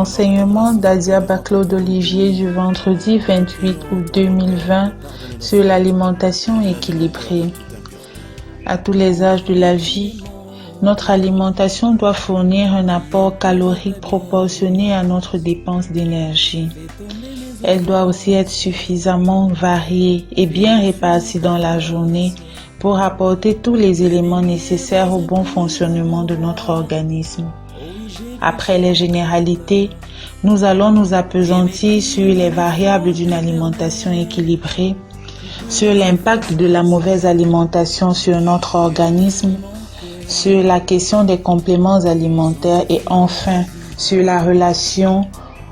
Enseignement d'Adia Baclos-d'Olivier du vendredi 28 août 2020 sur l'alimentation équilibrée. À tous les âges de la vie, notre alimentation doit fournir un apport calorique proportionné à notre dépense d'énergie. Elle doit aussi être suffisamment variée et bien répartie dans la journée pour apporter tous les éléments nécessaires au bon fonctionnement de notre organisme. Après les généralités, nous allons nous appesantir sur les variables d'une alimentation équilibrée, sur l'impact de la mauvaise alimentation sur notre organisme, sur la question des compléments alimentaires et enfin sur la relation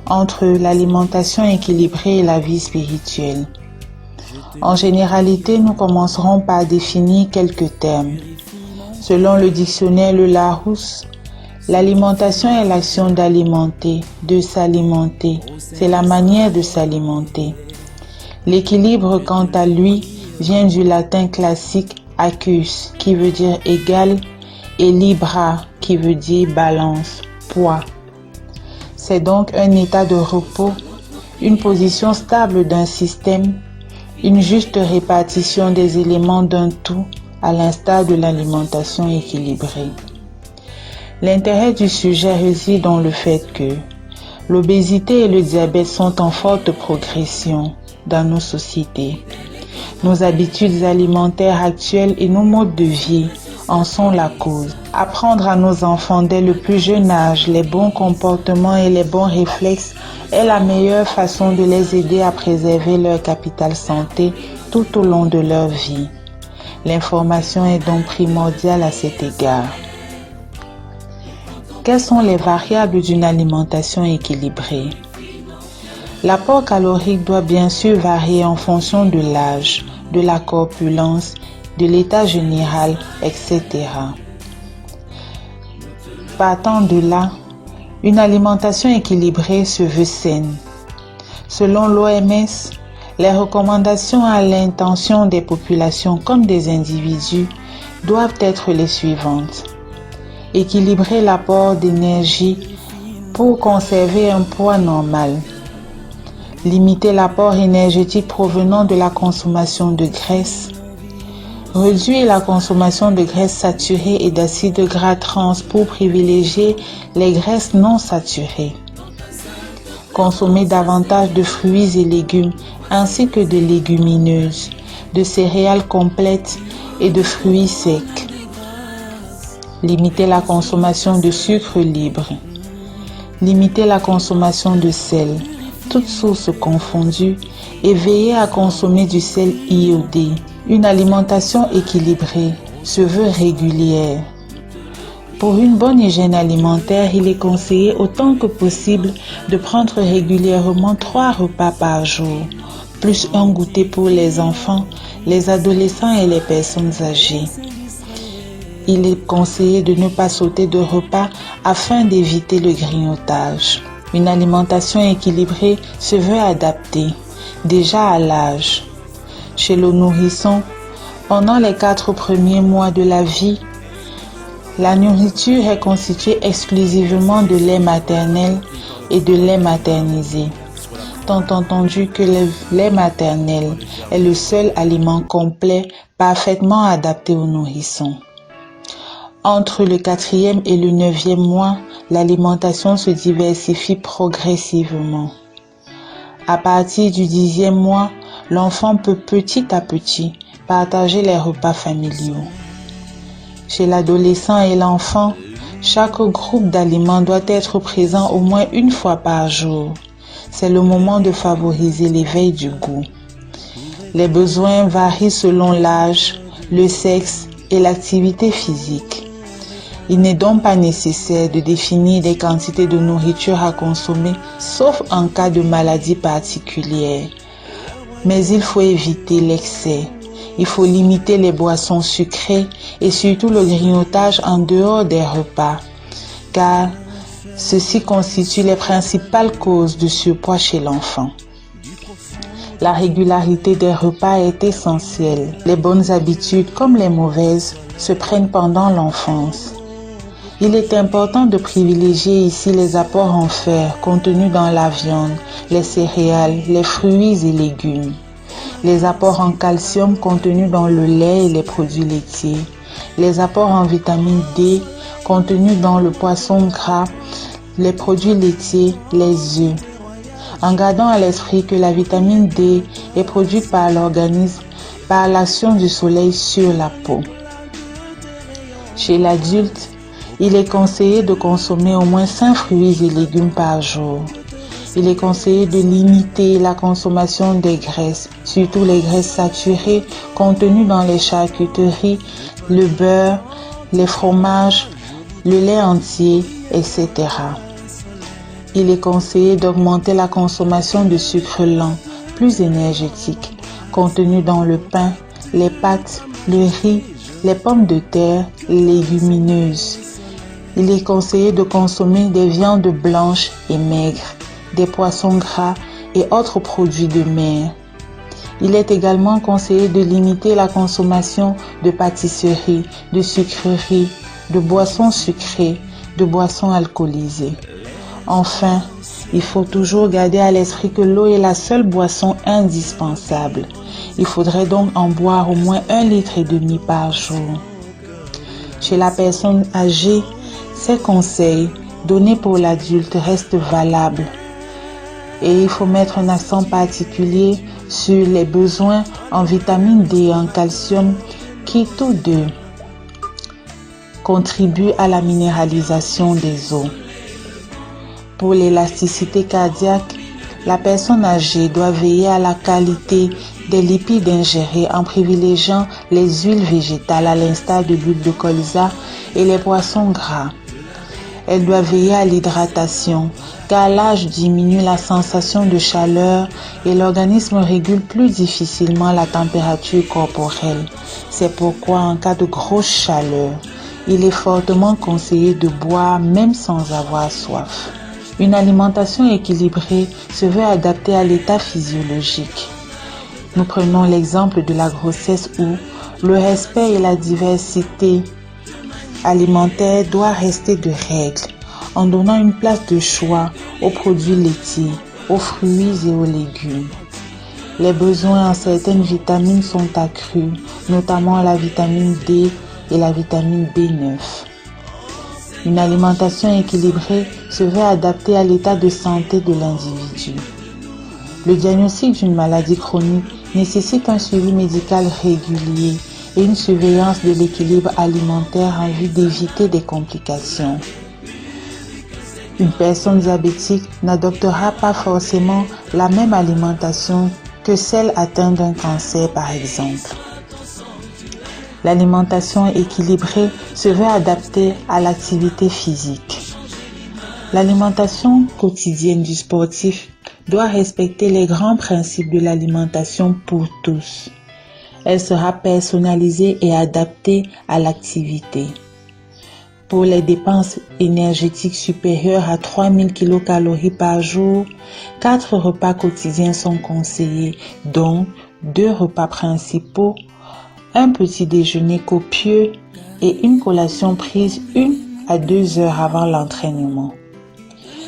entre l'alimentation équilibrée et la vie spirituelle. En généralité, nous commencerons par définir quelques termes. Selon le dictionnaire Le Larousse, l'alimentation est l'action d'alimenter, de s'alimenter. C'est la manière de s'alimenter. L'équilibre, quant à lui, vient du latin classique acus, qui veut dire égal, et libra, qui veut dire balance, poids. C'est donc un état de repos, une position stable d'un système, une juste répartition des éléments d'un tout, à l'instar de l'alimentation équilibrée. L'intérêt du sujet réside dans le fait que l'obésité et le diabète sont en forte progression dans nos sociétés. Nos habitudes alimentaires actuelles et nos modes de vie en sont la cause. Apprendre à nos enfants dès le plus jeune âge les bons comportements et les bons réflexes est la meilleure façon de les aider à préserver leur capital santé tout au long de leur vie. L'information est donc primordiale à cet égard. Quelles sont les variables d'une alimentation équilibrée? L'apport calorique doit bien sûr varier en fonction de l'âge, de la corpulence, de l'état général, etc. Partant de là, une alimentation équilibrée se veut saine. Selon l'OMS, les recommandations à l'intention des populations comme des individus doivent être les suivantes. Équilibrer l'apport d'énergie pour conserver un poids normal. Limiter l'apport énergétique provenant de la consommation de graisse. Réduire la consommation de graisses saturées et d'acides gras trans pour privilégier les graisses non saturées. Consommer davantage de fruits et légumes ainsi que de légumineuses, de céréales complètes et de fruits secs. Limiter la consommation de sucre libre. Limiter la consommation de sel, toutes sources confondues, et veiller à consommer du sel iodé. Une alimentation équilibrée se veut régulière. Pour une bonne hygiène alimentaire, il est conseillé autant que possible de prendre régulièrement 3 repas par jour, plus un goûter pour les enfants, les adolescents et les personnes âgées. Il est conseillé de ne pas sauter de repas afin d'éviter le grignotage. Une alimentation équilibrée se veut adaptée, déjà à l'âge. Chez le nourrisson, pendant les 4 premiers mois de la vie, la nourriture est constituée exclusivement de lait maternel et de lait maternisé. Tant entendu que le lait maternel est le seul aliment complet parfaitement adapté au nourrisson. Entre le 4e et le 9e mois, l'alimentation se diversifie progressivement. À partir du 10e mois, l'enfant peut petit à petit partager les repas familiaux. Chez l'adolescent et l'enfant, chaque groupe d'aliments doit être présent au moins une fois par jour. C'est le moment de favoriser l'éveil du goût. Les besoins varient selon l'âge, le sexe et l'activité physique. Il n'est donc pas nécessaire de définir des quantités de nourriture à consommer, sauf en cas de maladie particulière. Mais il faut éviter l'excès. Il faut limiter les boissons sucrées et surtout le grignotage en dehors des repas, car ceci constitue les principales causes de surpoids chez l'enfant. La régularité des repas est essentielle. Les bonnes habitudes comme les mauvaises se prennent pendant l'enfance. Il est important de privilégier ici les apports en fer contenus dans la viande, les céréales, les fruits et légumes. Les apports en calcium contenus dans le lait et les produits laitiers. Les apports en vitamine D contenus dans le poisson gras, les produits laitiers, les œufs. En gardant à l'esprit que la vitamine D est produite par l'organisme par l'action du soleil sur la peau. Chez l'adulte, il est conseillé de consommer au moins 5 fruits et légumes par jour. Il est conseillé de limiter la consommation des graisses, surtout les graisses saturées contenues dans les charcuteries, le beurre, les fromages, le lait entier, etc. Il est conseillé d'augmenter la consommation de sucre lent, plus énergétique, contenu dans le pain, les pâtes, le riz, les pommes de terre, les légumineuses. Il est conseillé de consommer des viandes blanches et maigres, des poissons gras et autres produits de mer. Il est également conseillé de limiter la consommation de pâtisseries, de sucreries, de boissons sucrées, de boissons alcoolisées. Enfin, il faut toujours garder à l'esprit que l'eau est la seule boisson indispensable. Il faudrait donc en boire au moins 1,5 litre par jour. Chez la personne âgée, ces conseils donnés pour l'adulte restent valables. Et il faut mettre un accent particulier sur les besoins en vitamine D et en calcium qui tous deux contribuent à la minéralisation des os. Pour l'élasticité cardiaque, la personne âgée doit veiller à la qualité des lipides ingérés en privilégiant les huiles végétales à l'instar de l'huile de colza et les poissons gras. Elle doit veiller à l'hydratation, car l'âge diminue la sensation de chaleur et l'organisme régule plus difficilement la température corporelle. C'est pourquoi en cas de grosse chaleur, il est fortement conseillé de boire même sans avoir soif. Une alimentation équilibrée se veut adaptée à l'état physiologique. Nous prenons l'exemple de la grossesse où le respect et la diversité alimentaire doit rester de règle, en donnant une place de choix aux produits laitiers, aux fruits et aux légumes. Les besoins en certaines vitamines sont accrus, notamment la vitamine D et la vitamine B9. Une alimentation équilibrée se veut adaptée à l'état de santé de l'individu. Le diagnostic d'une maladie chronique nécessite un suivi médical régulier et une surveillance de l'équilibre alimentaire en vue d'éviter des complications. Une personne diabétique n'adoptera pas forcément la même alimentation que celle atteinte d'un cancer par exemple. L'alimentation équilibrée se veut adaptée à l'activité physique. L'alimentation quotidienne du sportif doit respecter les grands principes de l'alimentation pour tous. Elle sera personnalisée et adaptée à l'activité. Pour les dépenses énergétiques supérieures à 3000 kcal par jour, 4 repas quotidiens sont conseillés, dont 2 repas principaux, un petit déjeuner copieux et une collation prise 1 à 2 heures avant l'entraînement.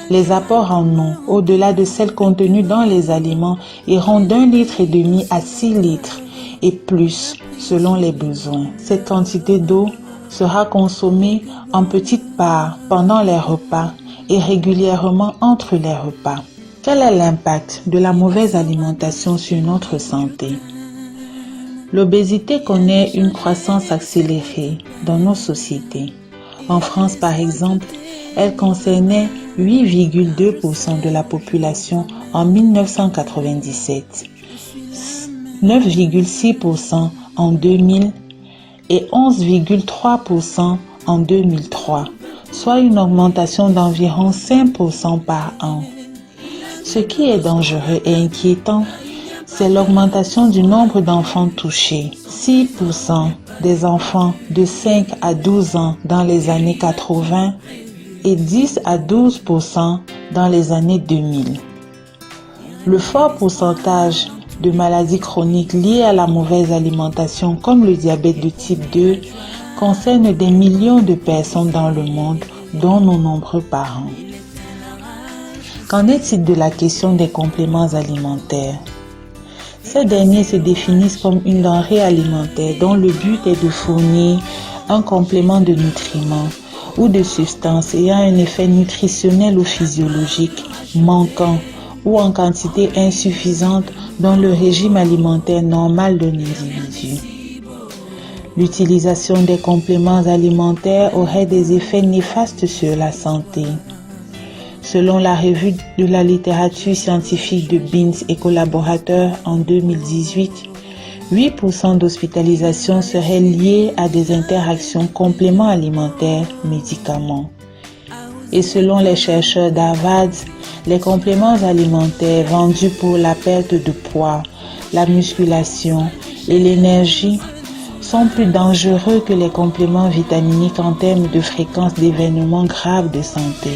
Les apports en eau, au-delà de celles contenues dans les aliments, iront d'1,5 litre à 6 litres et plus selon les besoins. Cette quantité d'eau sera consommée en petites parts pendant les repas et régulièrement entre les repas. Quel est l'impact de la mauvaise alimentation sur notre santé? L'obésité connaît une croissance accélérée dans nos sociétés. En France, par exemple, elle concernait 8,2% de la population en 1997, 9,6% en 2000 et 11,3% en 2003, soit une augmentation d'environ 5% par an. Ce qui est dangereux et inquiétant, c'est l'augmentation du nombre d'enfants touchés. 6% des enfants de 5 à 12 ans dans les années 80 et 10 à 12% dans les années 2000. Le fort pourcentage de maladies chroniques liées à la mauvaise alimentation comme le diabète de type 2 concerne des millions de personnes dans le monde, dont nos nombreux parents. Qu'en est-il de la question des compléments alimentaires? Ces derniers se définissent comme une denrée alimentaire dont le but est de fournir un complément de nutriments ou de substances ayant un effet nutritionnel ou physiologique manquant ou en quantité insuffisante dans le régime alimentaire normal d'un individu. L'utilisation des compléments alimentaires aurait des effets néfastes sur la santé. Selon la revue de la littérature scientifique de Beans et collaborateurs en 2018, 8% d'hospitalisations seraient liées à des interactions compléments alimentaires-médicaments. Et selon les chercheurs d'Harvard, les compléments alimentaires vendus pour la perte de poids, la musculation et l'énergie sont plus dangereux que les compléments vitaminiques en termes de fréquence d'événements graves de santé.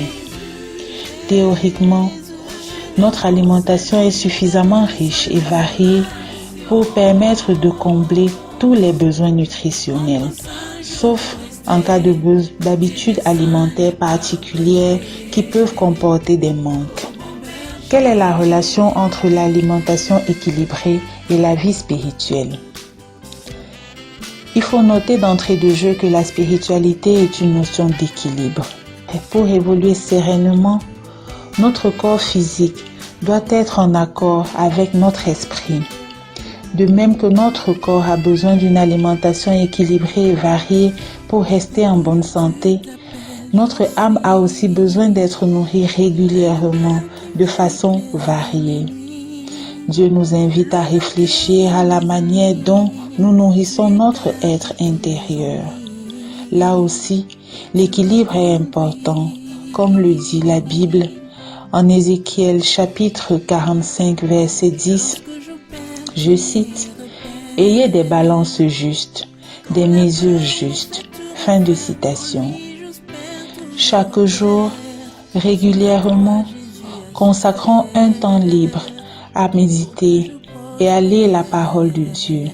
Théoriquement, notre alimentation est suffisamment riche et variée pour permettre de combler tous les besoins nutritionnels, sauf en cas d'habitudes alimentaires particulières qui peuvent comporter des manques. Quelle est la relation entre l'alimentation équilibrée et la vie spirituelle? Il faut noter d'entrée de jeu que la spiritualité est une notion d'équilibre. Et pour évoluer sereinement, notre corps physique doit être en accord avec notre esprit. De même que notre corps a besoin d'une alimentation équilibrée et variée pour rester en bonne santé, notre âme a aussi besoin d'être nourrie régulièrement de façon variée. Dieu nous invite à réfléchir à la manière dont nous nourrissons notre être intérieur. Là aussi, l'équilibre est important, comme le dit la Bible en Ézéchiel chapitre 45 verset 10. Je cite, « Ayez des balances justes, des mesures justes. » Fin de citation. Chaque jour, régulièrement, consacrons un temps libre à méditer et à lire la parole de Dieu.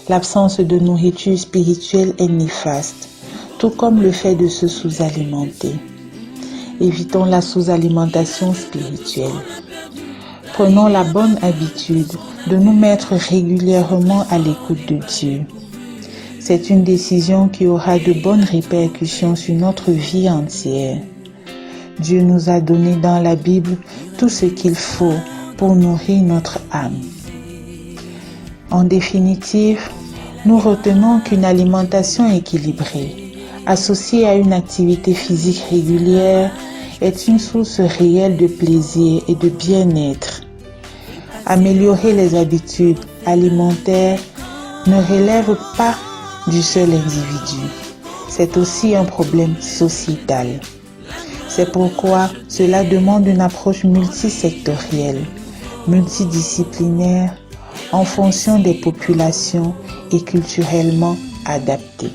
L'absence de nourriture spirituelle est néfaste, tout comme le fait de se sous-alimenter. Évitons la sous-alimentation spirituelle. Prenons la bonne habitude de nous mettre régulièrement à l'écoute de Dieu. C'est une décision qui aura de bonnes répercussions sur notre vie entière. Dieu nous a donné dans la Bible tout ce qu'il faut pour nourrir notre âme. En définitive, nous retenons qu'une alimentation équilibrée, associée à une activité physique régulière, est une source réelle de plaisir et de bien-être. Améliorer les habitudes alimentaires ne relève pas du seul individu. C'est aussi un problème sociétal. C'est pourquoi cela demande une approche multisectorielle, multidisciplinaire, en fonction des populations et culturellement adaptée.